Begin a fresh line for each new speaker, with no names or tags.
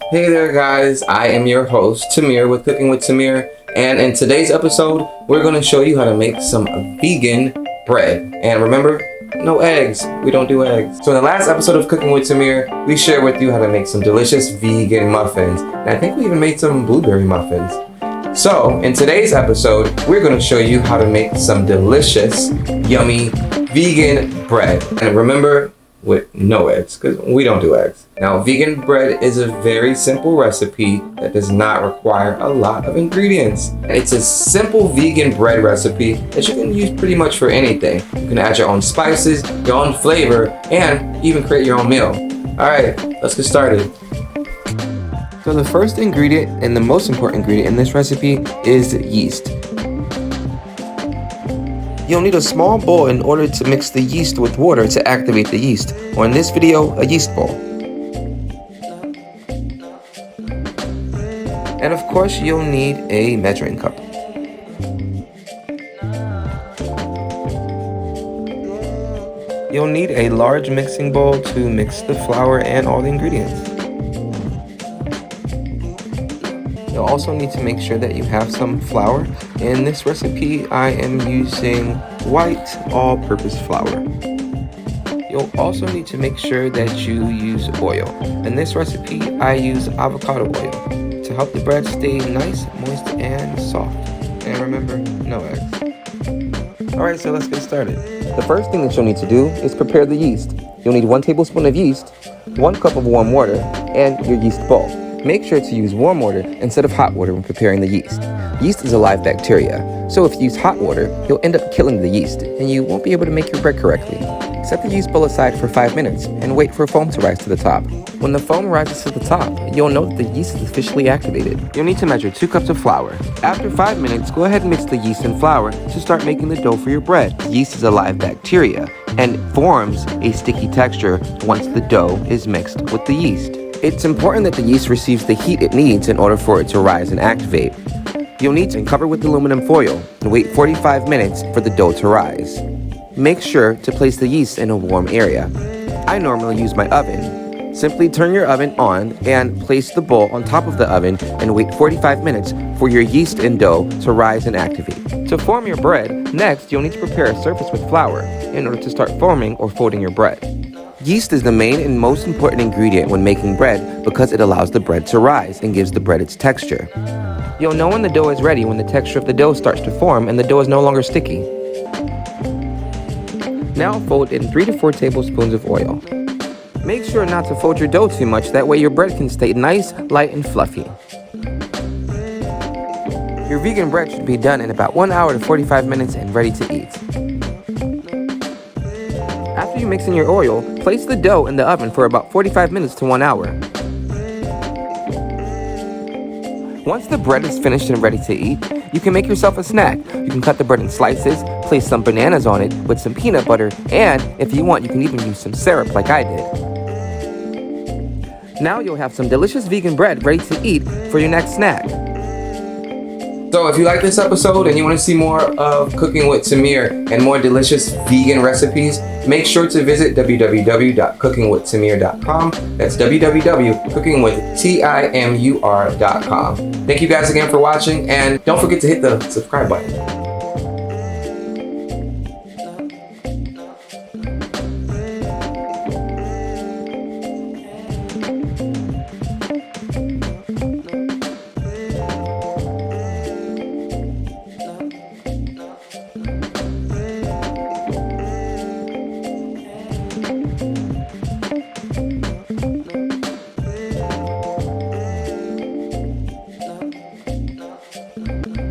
Hey there guys, I am your host Timur with Cooking with Timur, and in today's episode we're going to show you how to make some vegan bread. And remember, no eggs, we don't do eggs. So in the last episode of Cooking with Timur, we shared with you how to make some delicious vegan muffins, and I think we even made some blueberry muffins. So in today's episode we're going to show you how to make some delicious, yummy vegan bread. And remember, with no eggs, because we don't do eggs. Now, vegan bread is a very simple recipe that does not require a lot of ingredients. It's a simple vegan bread recipe that you can use pretty much for anything. You can add your own spices, your own flavor, and even create your own meal. All right, let's get started. So the first ingredient and the most important ingredient in this recipe is yeast. You'll need a small bowl in order to mix the yeast with water to activate the yeast, or in this video, a yeast bowl. And of course, you'll need a measuring cup. You'll need a large mixing bowl to mix the flour and all the ingredients. You'll also need to make sure that you have some flour. In this recipe, I am using white all-purpose flour. You'll also need to make sure that you use oil. In this recipe, I use avocado oil to help the bread stay nice, moist, and soft. And remember, no eggs. Alright, so let's get started. The first thing that you'll need to do is prepare the yeast. You'll need 1 tablespoon of yeast, 1 cup of warm water, and your yeast bowl. Make sure to use warm water instead of hot water when preparing the yeast. Yeast is a live bacteria, so if you use hot water, you'll end up killing the yeast, and you won't be able to make your bread correctly. Set the yeast bowl aside for 5 minutes, and wait for foam to rise to the top. When the foam rises to the top, you'll know that the yeast is officially activated. You'll need to measure 2 cups of flour. After 5 minutes, go ahead and mix the yeast and flour to start making the dough for your bread. Yeast is a live bacteria, and forms a sticky texture once the dough is mixed with the yeast. It's important that the yeast receives the heat it needs in order for it to rise and activate. You'll need to cover with aluminum foil and wait 45 minutes for the dough to rise. Make sure to place the yeast in a warm area. I normally use my oven. Simply turn your oven on and place the bowl on top of the oven and wait 45 minutes for your yeast and dough to rise and activate. To form your bread, next you'll need to prepare a surface with flour in order to start forming or folding your bread. Yeast is the main and most important ingredient when making bread because it allows the bread to rise and gives the bread its texture. You'll know when the dough is ready when the texture of the dough starts to form and the dough is no longer sticky. Now fold in 3 to 4 tablespoons of oil. Make sure not to fold your dough too much, that way your bread can stay nice, light, and fluffy. Your vegan bread should be done in about 1 hour to 45 minutes and ready to eat. After you mix in your oil, place the dough in the oven for about 45 minutes to 1 hour. Once the bread is finished and ready to eat, you can make yourself a snack. You can cut the bread in slices, place some bananas on it with some peanut butter, and if you want, you can even use some syrup like I did. Now you'll have some delicious vegan bread ready to eat for your next snack. So if you like this episode and you want to see more of Cooking with Timur and more delicious vegan recipes, make sure to visit www.cookingwithtimur.com. That's www.cookingwithtimur.com. Thank you guys again for watching, and don't forget to hit the subscribe button.